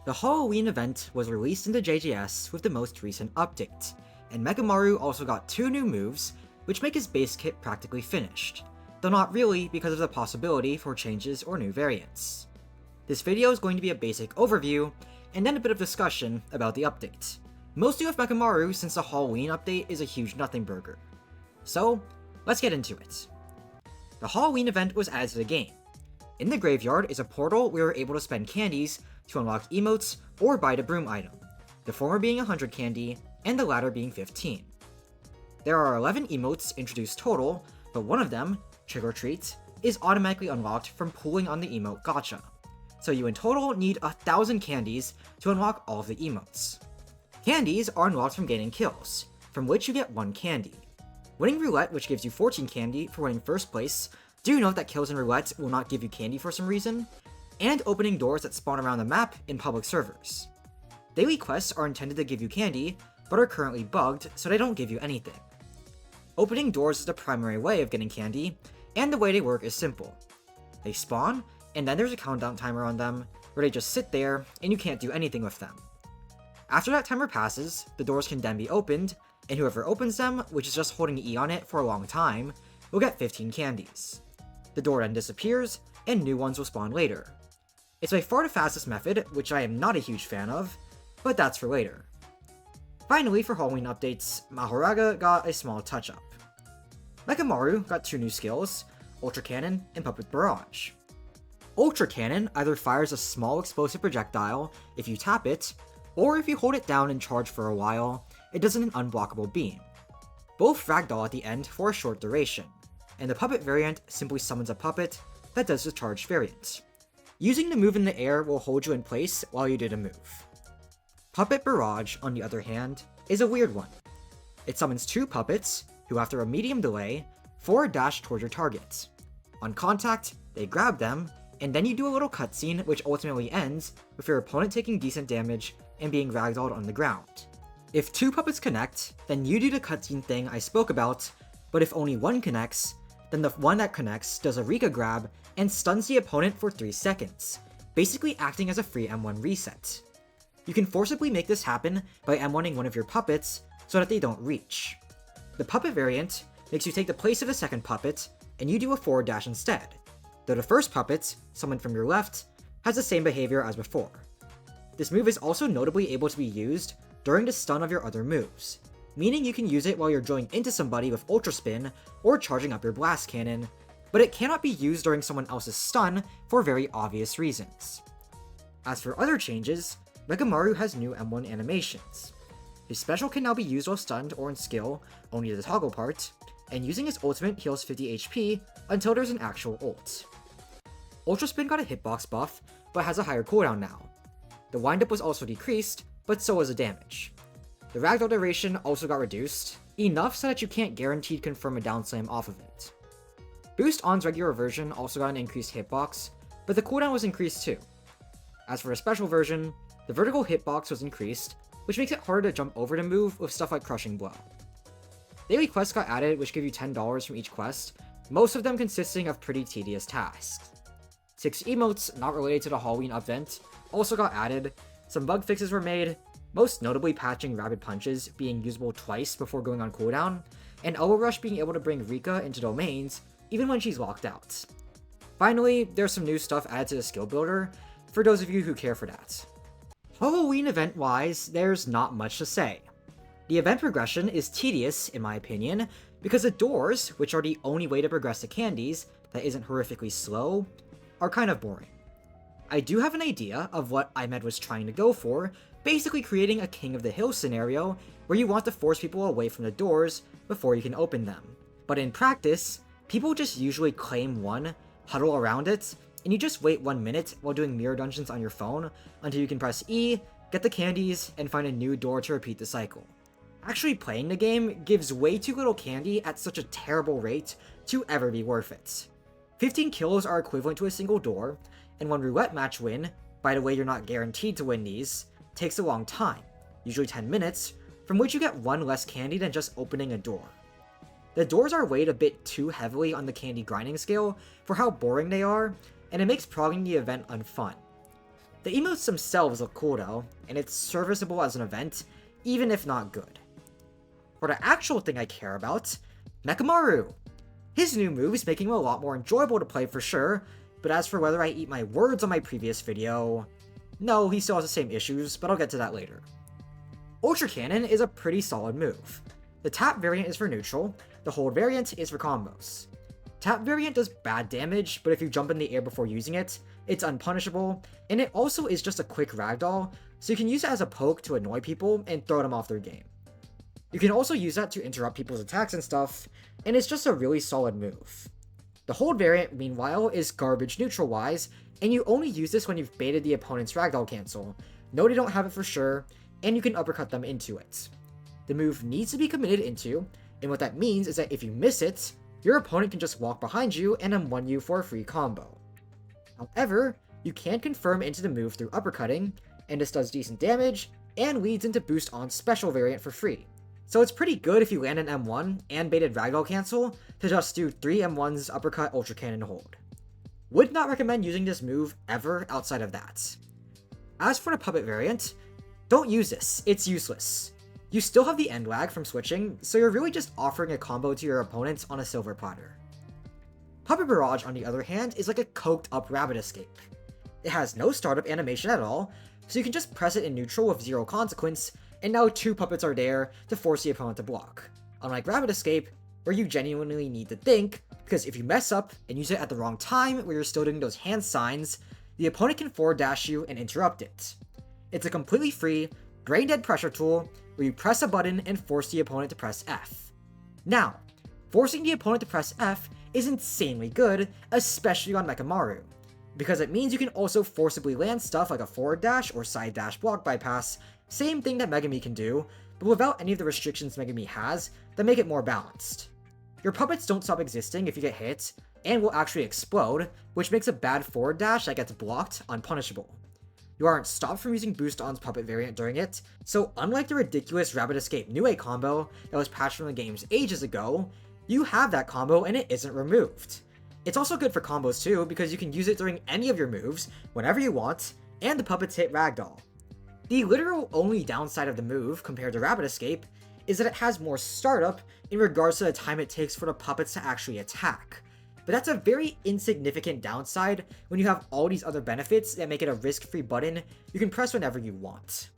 The Halloween event was released into JJS with the most recent update, and Mechamaru also got 2 new moves, which make his base kit practically finished, though not really because of the possibility for changes or new variants. This video is going to be a basic overview, and then a bit of discussion about the update, mostly with Mechamaru since the Halloween update is a huge nothing burger. So, let's get into it. The Halloween event was added to the game. In the graveyard is a portal where you're able to spend candies to unlock emotes or buy the broom item, the former being 100 candy and the latter being 15. There are 11 emotes introduced total, but one of them, Trick or Treat, is automatically unlocked from pulling on the emote gacha. So you in total need 1,000 candies to unlock all of the emotes. Candies are unlocked from gaining kills, from which you get 1 candy. Winning roulette, which gives you 14 candy for winning first place. Do note that kills in roulette will not give you candy for some reason, and opening doors that spawn around the map in public servers. Daily quests are intended to give you candy, but are currently bugged, so they don't give you anything. Opening doors is the primary way of getting candy, and the way they work is simple. They spawn, and then there's a countdown timer on them, where they just sit there, and you can't do anything with them. After that timer passes, the doors can then be opened, and whoever opens them, which is just holding E on it for a long time, will get 15 candies. The door then disappears, and new ones will spawn later. It's by far the fastest method, which I am not a huge fan of, but that's for later. Finally, for Halloween updates, Mahoraga got a small touch-up. Mechamaru got 2 new skills, Ultra Cannon and Puppet Barrage. Ultra Cannon either fires a small explosive projectile if you tap it, or if you hold it down and charge for a while, it does an unblockable beam. Both ragdoll at the end for a short duration, and the Puppet variant simply summons a puppet that does the charged variant. Using the move in the air will hold you in place while you do the move. Puppet Barrage, on the other hand, is a weird one. It summons 2 puppets, who after a medium delay, forward dash toward your target. On contact, they grab them, and then you do a little cutscene which ultimately ends with your opponent taking decent damage and being ragdolled on the ground. If 2 puppets connect, then you do the cutscene thing I spoke about, but if only one connects, then the one that connects does a Rika grab and stuns the opponent for 3 seconds, basically acting as a free M1 reset. You can forcibly make this happen by M1ing one of your puppets so that they don't reach. The puppet variant makes you take the place of the second puppet, and you do a forward dash instead, though the first puppet, summoned from your left, has the same behavior as before. This move is also notably able to be used during the stun of your other moves, meaning you can use it while you're drawing into somebody with Ultra Spin or charging up your Blast Cannon, but it cannot be used during someone else's stun for very obvious reasons. As for other changes, Mechamaru has new M1 animations. His special can now be used while stunned or in skill, only the toggle part, and using his ultimate heals 50 HP until there's an actual ult. Ultra Spin got a hitbox buff, but has a higher cooldown now. The windup was also decreased, but so was the damage. The ragdoll duration also got reduced, enough so that you can't guaranteed confirm a down slam off of it. Boost On's regular version also got an increased hitbox, but the cooldown was increased too. As for the special version, the vertical hitbox was increased, which makes it harder to jump over the move with stuff like Crushing Blow. Daily quests got added, which give you $10 from each quest, most of them consisting of pretty tedious tasks. 6 emotes not related to the Halloween event also got added, some bug fixes were made, most notably patching Rapid Punches being usable twice before going on cooldown, and Elbow Rush being able to bring Rika into domains even when she's locked out. Finally, there's some new stuff added to the skill builder, for those of you who care for that. Halloween event-wise, there's not much to say. The event progression is tedious, in my opinion, because the doors, which are the only way to progress the candies that isn't horrifically slow, are kind of boring. I do have an idea of what Imed was trying to go for, basically creating a King of the Hill scenario where you want to force people away from the doors before you can open them. But in practice, people just usually claim one, huddle around it, and you just wait 1 minute while doing mirror dungeons on your phone until you can press E, get the candies, and find a new door to repeat the cycle. Actually playing the game gives way too little candy at such a terrible rate to ever be worth it. 15 kills are equivalent to a single door, and one roulette match win, by the way you're not guaranteed to win these, takes a long time, usually 10 minutes, from which you get 1 less candy than just opening a door. The doors are weighed a bit too heavily on the candy grinding scale for how boring they are, and it makes progging the event unfun. The emotes themselves look cool though, and it's serviceable as an event, even if not good. For the actual thing I care about, Mechamaru! His new moves make him a lot more enjoyable to play for sure, but as for whether I eat my words on my previous video, no, he still has the same issues, but I'll get to that later. Ultra Cannon is a pretty solid move. The tap variant is for neutral, the hold variant is for combos. Tap variant does bad damage, but if you jump in the air before using it, it's unpunishable, and it also is just a quick ragdoll, so you can use it as a poke to annoy people and throw them off their game. You can also use that to interrupt people's attacks and stuff, and it's just a really solid move. The hold variant, meanwhile, is garbage neutral-wise, and you only use this when you've baited the opponent's ragdoll cancel. No, they don't have it for sure, and you can uppercut them into it. The move needs to be committed into, and what that means is that if you miss it, your opponent can just walk behind you and M1 you for a free combo. However, you can confirm into the move through uppercutting, and this does decent damage, and leads into Boost On's special variant for free. So it's pretty good if you land an M1 and baited ragdoll cancel to just do 3 M1s, uppercut, ultra cannon, hold. Would not recommend using this move ever outside of that. As for the puppet variant, don't use this, it's useless. You still have the end lag from switching, so you're really just offering a combo to your opponents on a silver platter. Puppet Barrage, on the other hand, is like a coked up rabbit escape. It has no startup animation at all, so you can just press it in neutral with zero consequence, and now 2 puppets are there to force the opponent to block. Unlike Rabbit Escape, where you genuinely need to think, because if you mess up and use it at the wrong time where you're still doing those hand signs, the opponent can forward dash you and interrupt it. It's a completely free, brain dead pressure tool where you press a button and force the opponent to press F. Now, forcing the opponent to press F is insanely good, especially on Mechamaru, because it means you can also forcibly land stuff like a forward dash or side dash block bypass, same thing that Megami can do, but without any of the restrictions Megami has that make it more balanced. Your puppets don't stop existing if you get hit, and will actually explode, which makes a bad forward dash that gets blocked unpunishable. You aren't stopped from using Boost On's puppet variant during it, so unlike the ridiculous Rabbit Escape Nue combo that was patched from the games ages ago, you have that combo and it isn't removed. It's also good for combos too, because you can use it during any of your moves, whenever you want, and the puppets hit ragdoll. The literal only downside of the move, compared to Rabbit Escape, is that it has more startup in regards to the time it takes for the puppets to actually attack. But that's a very insignificant downside when you have all these other benefits that make it a risk-free button you can press whenever you want.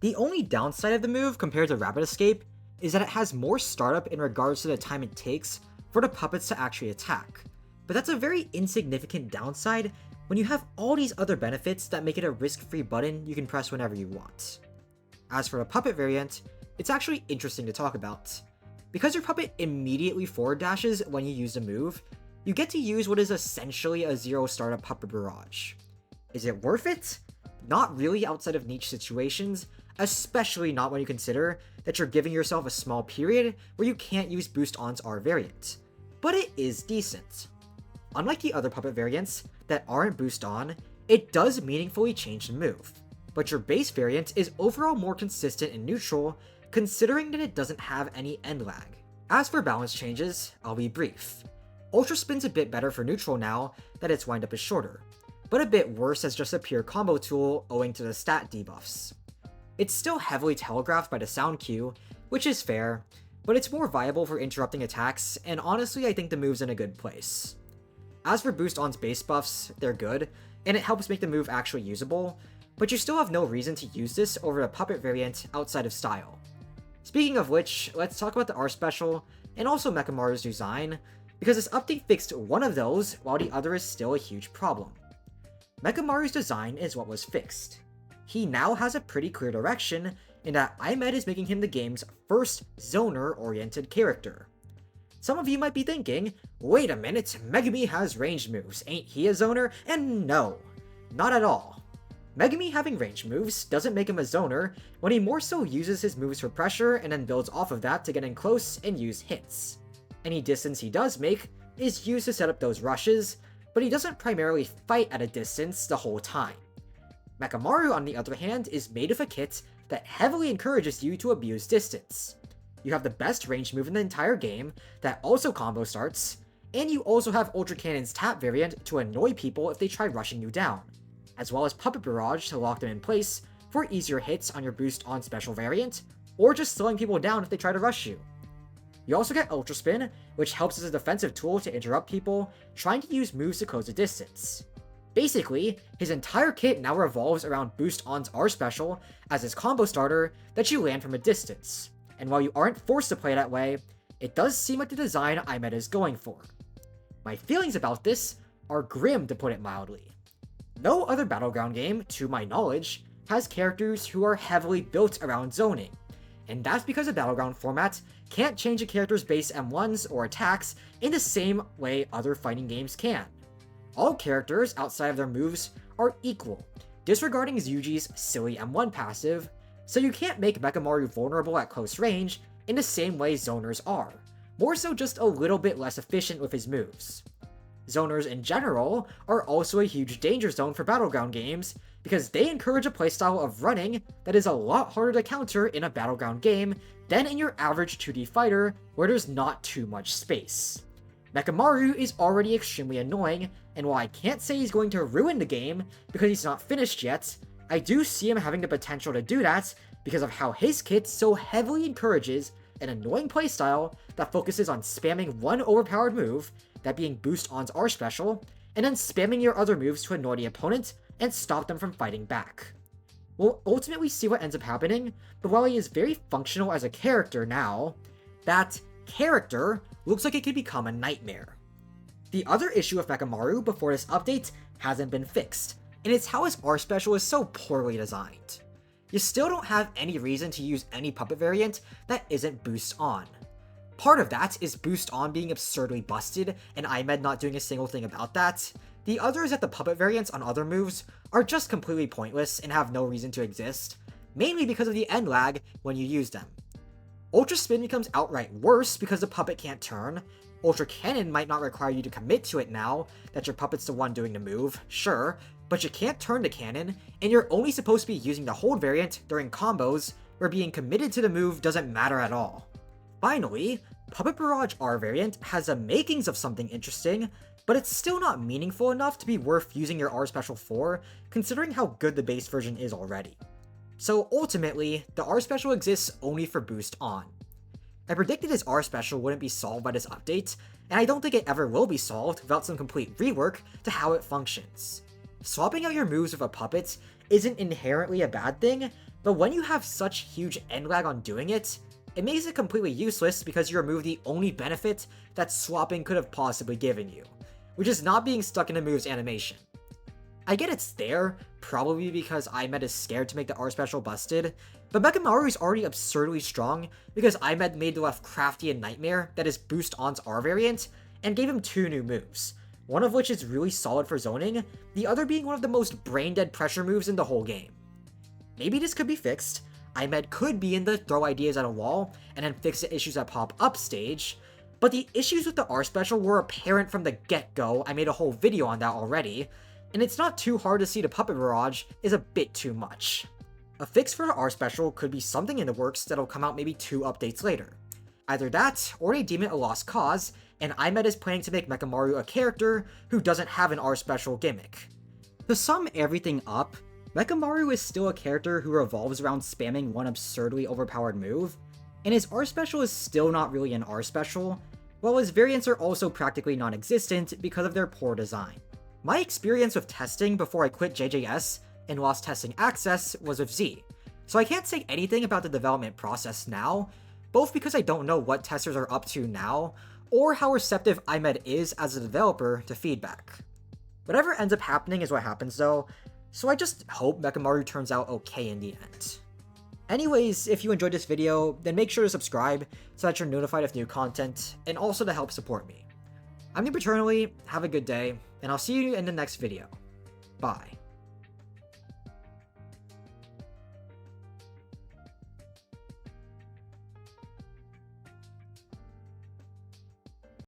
The only downside of the move compared to Rabbit Escape is that it has more startup in regards to the time it takes for the puppets to actually attack. But that's a very insignificant downside when you have all these other benefits that make it a risk-free button you can press whenever you want. As for the puppet variant, it's actually interesting to talk about. Because your puppet immediately forward dashes when you use a move, you get to use what is essentially a zero startup puppet barrage. Is it worth it? Not really outside of niche situations, especially not when you consider that you're giving yourself a small period where you can't use Boost On's R variant. But it is decent. Unlike the other puppet variants that aren't Boost On, it does meaningfully change the move, but your base variant is overall more consistent and neutral, considering that it doesn't have any end lag. As for balance changes, I'll be brief. Ultra Spin's a bit better for neutral now that its windup is shorter, but a bit worse as just a pure combo tool owing to the stat debuffs. It's still heavily telegraphed by the sound cue, which is fair, but it's more viable for interrupting attacks, and honestly I think the move's in a good place. As for Boost On's base buffs, they're good, and it helps make the move actually usable, but you still have no reason to use this over a puppet variant outside of style. Speaking of which, let's talk about the R special, and also Mechamaru's design, because this update fixed one of those while the other is still a huge problem. Mechamaru's design is what was fixed. He now has a pretty clear direction, in that Imed is making him the game's first zoner-oriented character. Some of you might be thinking, wait a minute, Megami has ranged moves, ain't he a zoner? And no, not at all. Megami having ranged moves doesn't make him a zoner when he more so uses his moves for pressure and then builds off of that to get in close and use hits. Any distance he does make is used to set up those rushes, but he doesn't primarily fight at a distance the whole time. Mechamaru, on the other hand, is made of a kit that heavily encourages you to abuse distance. You have the best ranged move in the entire game that also combo starts, and you also have Ultra Cannon's tap variant to annoy people if they try rushing you down. as well as Puppet Barrage to lock them in place for easier hits on your boost on special variant, or just slowing people down if they try to rush you. You also get Ultra Spin, which helps as a defensive tool to interrupt people trying to use moves to close the distance. Basically, his entire kit now revolves around Boost On's R special as his combo starter that you land from a distance, and while you aren't forced to play that way, it does seem like the design Imed is going for. My feelings about this are grim, to put it mildly. No other Battleground game, to my knowledge, has characters who are heavily built around zoning, and that's because the Battleground format can't change a character's base M1s or attacks in the same way other fighting games can. All characters outside of their moves are equal, disregarding Yuji's silly M1 passive, so you can't make Mechamaru vulnerable at close range in the same way zoners are, more so just a little bit less efficient with his moves. Zoners in general are also a huge danger zone for Battleground games because they encourage a playstyle of running that is a lot harder to counter in a Battleground game than in your average 2D fighter where there's not too much space. Mechamaru is already extremely annoying, and while I can't say he's going to ruin the game because he's not finished yet, I do see him having the potential to do that because of how his kit so heavily encourages an annoying playstyle that focuses on spamming one overpowered move, that being Boost On's R special, and then spamming your other moves to annoy the opponent and stop them from fighting back. We'll ultimately see what ends up happening, but while he is very functional as a character now, that character looks like it could become a nightmare. The other issue with Mechamaru before this update hasn't been fixed, and it's how his R special is so poorly designed. You still don't have any reason to use any puppet variant that isn't Boost On. Part of that is Boost On being absurdly busted and Imed not doing a single thing about that. The other is that the puppet variants on other moves are just completely pointless and have no reason to exist, mainly because of the end lag when you use them. Ultra Spin becomes outright worse because the puppet can't turn. Ultra Cannon might not require you to commit to it now that your puppet's the one doing the move, sure, but you can't turn the cannon, and you're only supposed to be using the hold variant during combos where being committed to the move doesn't matter at all. Finally, Puppet Barrage R variant has the makings of something interesting, but it's still not meaningful enough to be worth using your R special for, considering how good the base version is already. So ultimately, the R special exists only for Boost On. I predicted his R special wouldn't be solved by this update, and I don't think it ever will be solved without some complete rework to how it functions. Swapping out your moves with a puppet isn't inherently a bad thing, but when you have such huge end lag on doing it, it makes it completely useless because you remove the only benefit that swapping could have possibly given you, which is not being stuck in a move's animation. I get it's there, probably because Imed is scared to make the R special busted, but Mechamaru is already absurdly strong because Imed made the left crafty and nightmare that is Boost On's R variant, and gave him 2 new moves, one of which is really solid for zoning, the other being one of the most brain-dead pressure moves in the whole game. Maybe this could be fixed. Imed could be in the throw ideas at a wall and then fix the issues that pop up stage, but the issues with the R special were apparent from the get-go. I made a whole video on that already, and it's not too hard to see the Puppet Barrage is a bit too much. A fix for the R special could be something in the works that'll come out maybe 2 updates later. Either that, or they deem it a lost cause, and Imed is planning to make Mechamaru a character who doesn't have an R special gimmick. To sum everything up, Mechamaru is still a character who revolves around spamming one absurdly overpowered move, and his R special is still not really an R special, while his variants are also practically non-existent because of their poor design. My experience with testing before I quit JJS and lost testing access was with Z, so I can't say anything about the development process now, both because I don't know what testers are up to now, or how receptive Imed is as a developer to feedback. Whatever ends up happening is what happens though, so I just hope Mechamaru turns out okay in the end. Anyways, if you enjoyed this video, then make sure to subscribe so that you're notified of new content, and also to help support me. I'm Imed Eternally, have a good day, and I'll see you in the next video. Bye.